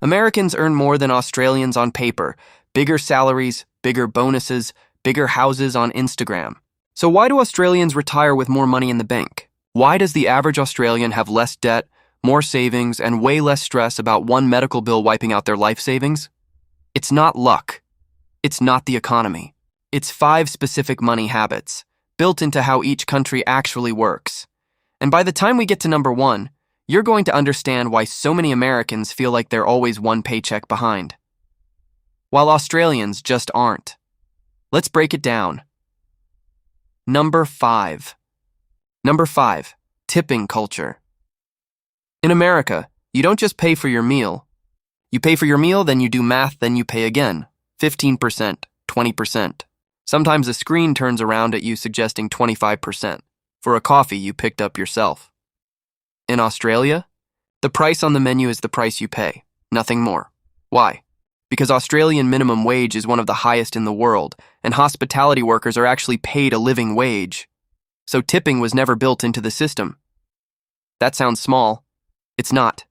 Americans earn more than Australians on paper, bigger salaries, bigger bonuses, bigger houses on Instagram. So why do Australians retire with more money in the bank? Why does the average Australian have less debt, more savings, and way less stress about one medical bill wiping out their life savings? It's not luck. It's not the economy. It's 5 specific money habits, built into how each country actually works. And by the time we get to number 1, you're going to understand why so many Americans feel like they're always one paycheck behind, while Australians just aren't. Let's break it down. Number 5. Number 5, tipping culture. In America, you don't just pay for your meal. You pay for your meal, then you do math, then you pay again. 15%, 20%. Sometimes a screen turns around at you suggesting 25% for a coffee you picked up yourself. In Australia, the price on the menu is the price you pay, nothing more. Why? Because Australian minimum wage is one of the highest in the world, and hospitality workers are actually paid a living wage. So tipping was never built into the system. That sounds small. It's not.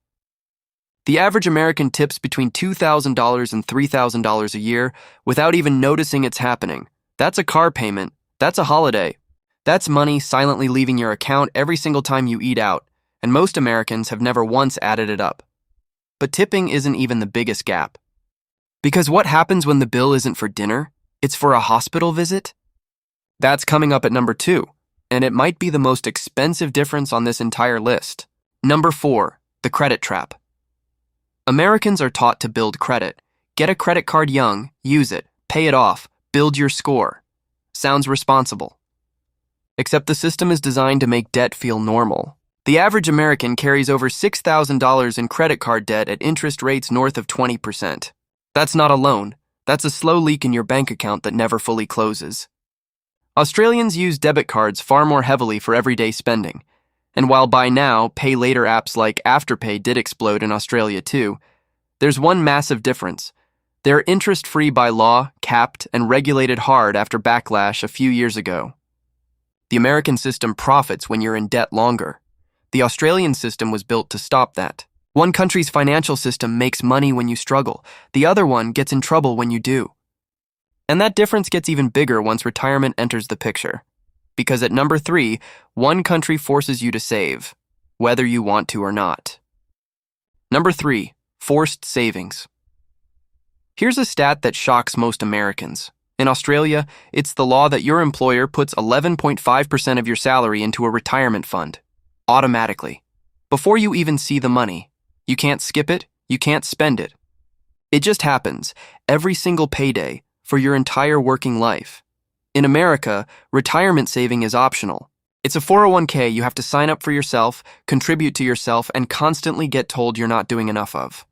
The average American tips between $2,000 and $3,000 a year without even noticing it's happening. That's a car payment. That's a holiday. That's money silently leaving your account every single time you eat out, and most Americans have never once added it up. But tipping isn't even the biggest gap. Because what happens when the bill isn't for dinner? It's for a hospital visit? That's coming up at number 2, and it might be the most expensive difference on this entire list. Number 4, the credit trap. Americans are taught to build credit. Get a credit card young, use it, pay it off, build your score. Sounds responsible. Except the system is designed to make debt feel normal. The average American carries over $6,000 in credit card debt at interest rates north of 20%. That's not a loan. That's a slow leak in your bank account that never fully closes. Australians use debit cards far more heavily for everyday spending. And while buy now, pay later apps like Afterpay did explode in Australia too, there's one massive difference. They're interest-free by law, capped, and regulated hard after backlash a few years ago. The American system profits when you're in debt longer. The Australian system was built to stop that. One country's financial system makes money when you struggle. The other one gets in trouble when you do. And that difference gets even bigger once retirement enters the picture. Because at number 3, one country forces you to save, whether you want to or not. Number 3, forced savings. Here's a stat that shocks most Americans. In Australia, it's the law that your employer puts 11.5% of your salary into a retirement fund, automatically, before you even see the money. You can't skip it, you can't spend it. It just happens, every single payday, for your entire working life. In America, retirement saving is optional. It's a 401k you have to sign up for yourself, contribute to yourself, and constantly get told you're not doing enough of.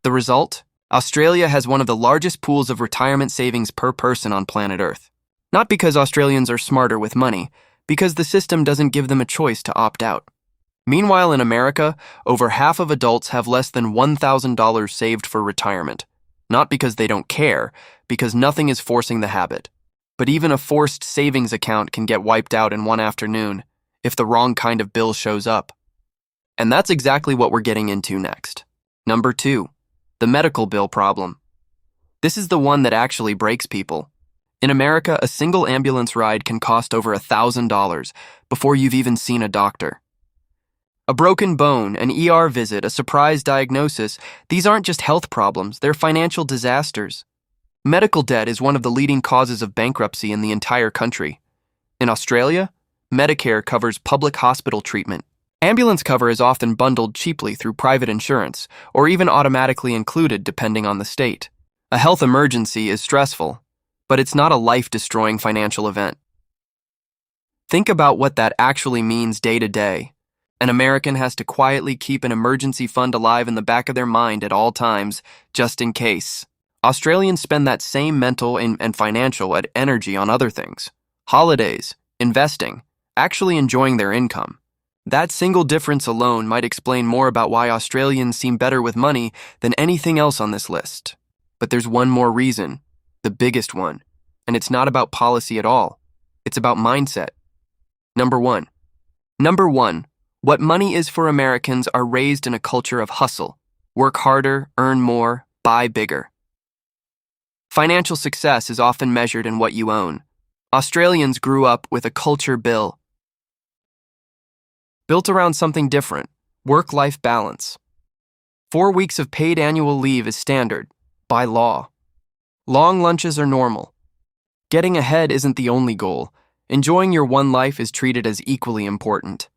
The result? Australia has one of the largest pools of retirement savings per person on planet Earth. Not because Australians are smarter with money, because the system doesn't give them a choice to opt out. Meanwhile, in America, over half of adults have less than $1,000 saved for retirement. Not because they don't care, because nothing is forcing the habit. But even a forced savings account can get wiped out in one afternoon if the wrong kind of bill shows up. And that's exactly what we're getting into next. Number 2, the medical bill problem. This is the one that actually breaks people. In America, a single ambulance ride can cost over $1,000 before you've even seen a doctor. A broken bone, an ER visit, a surprise diagnosis, these aren't just health problems, they're financial disasters. Medical debt is one of the leading causes of bankruptcy in the entire country. In Australia, Medicare covers public hospital treatment. Ambulance cover is often bundled cheaply through private insurance, or even automatically included depending on the state. A health emergency is stressful, but it's not a life-destroying financial event. Think about what that actually means day to day. An American has to quietly keep an emergency fund alive in the back of their mind at all times, just in case. Australians spend that same mental and financial energy on other things. Holidays, investing, actually enjoying their income. That single difference alone might explain more about why Australians seem better with money than anything else on this list. But there's one more reason, the biggest one, and it's not about policy at all. It's about mindset. Number 1. What money is for Americans are raised in a culture of hustle. Work harder, earn more, buy bigger. Financial success is often measured in what you own. Australians grew up with a culture built around something different: work-life balance. 4 weeks of paid annual leave is standard, by law. Long lunches are normal. Getting ahead isn't the only goal. Enjoying your one life is treated as equally important.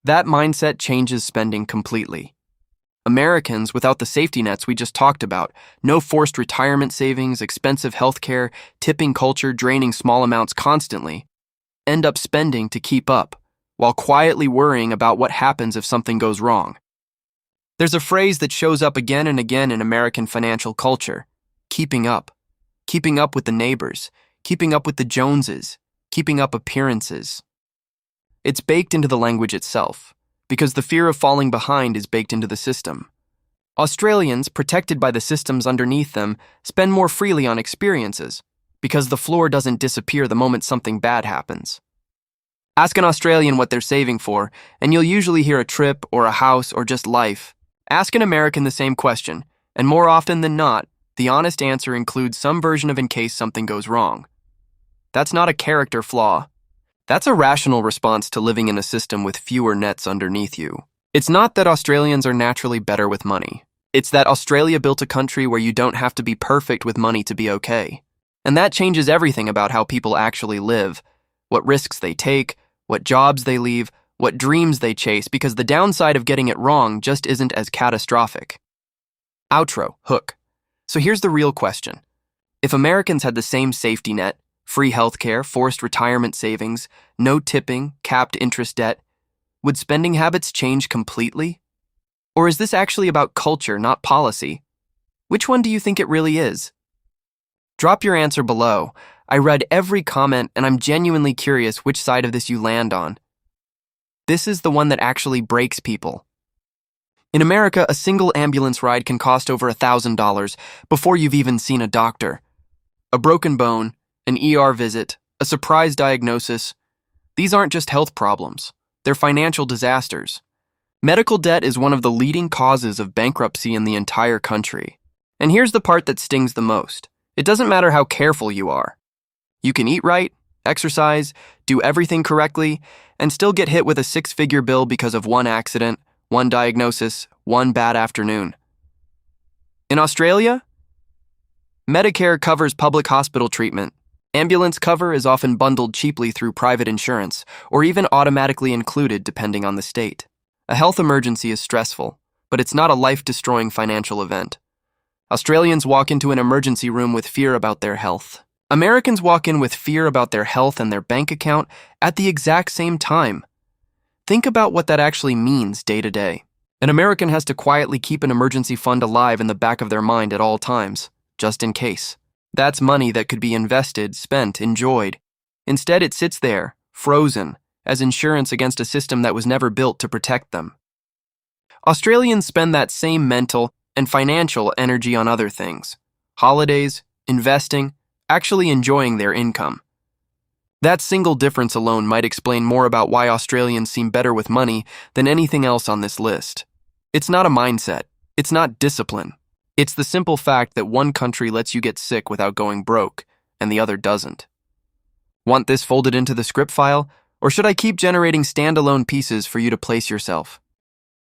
That mindset changes spending completely. Americans, without the safety nets we just talked about, no forced retirement savings, expensive healthcare, tipping culture draining small amounts constantly, end up spending to keep up, while quietly worrying about what happens if something goes wrong. There's a phrase that shows up again and again in American financial culture: keeping up. Keeping up with the neighbors, keeping up with the Joneses, keeping up appearances. It's baked into the language itself, because the fear of falling behind is baked into the system. Australians, protected by the systems underneath them, spend more freely on experiences, because the floor doesn't disappear the moment something bad happens. Ask an Australian what they're saving for, and you'll usually hear a trip or a house or just life. Ask an American the same question, and more often than not, the honest answer includes some version of in case something goes wrong. That's not a character flaw. That's a rational response to living in a system with fewer nets underneath you. It's not that Australians are naturally better with money. It's that Australia built a country where you don't have to be perfect with money to be okay. And that changes everything about how people actually live, what risks they take, what jobs they leave, what dreams they chase, because the downside of getting it wrong just isn't as catastrophic. Outro, hook. So here's the real question. If Americans had the same safety net, free healthcare, forced retirement savings, no tipping, capped interest debt, would spending habits change completely? Or is this actually about culture, not policy? Which one do you think it really is? Drop your answer below. I read every comment and I'm genuinely curious which side of this you land on. This is the one that actually breaks people. In America, a single ambulance ride can cost over $1,000 before you've even seen a doctor. A broken bone, an ER visit, a surprise diagnosis. These aren't just health problems. They're financial disasters. Medical debt is one of the leading causes of bankruptcy in the entire country. And here's the part that stings the most. It doesn't matter how careful you are. You can eat right, exercise, do everything correctly, and still get hit with a 6-figure bill because of one accident, one diagnosis, one bad afternoon. In Australia, Medicare covers public hospital treatment. Ambulance cover is often bundled cheaply through private insurance, or even automatically included depending on the state. A health emergency is stressful, but it's not a life-destroying financial event. Australians walk into an emergency room with fear about their health. Americans walk in with fear about their health and their bank account at the exact same time. Think about what that actually means day to day. An American has to quietly keep an emergency fund alive in the back of their mind at all times, just in case. That's money that could be invested, spent, enjoyed. Instead, it sits there, frozen, as insurance against a system that was never built to protect them. Australians spend that same mental and financial energy on other things: holidays, investing, actually enjoying their income. That single difference alone might explain more about why Australians seem better with money than anything else on this list. It's not a mindset. It's not discipline. It's the simple fact that one country lets you get sick without going broke, and the other doesn't. Want this folded into the script file, or should I keep generating standalone pieces for you to place yourself?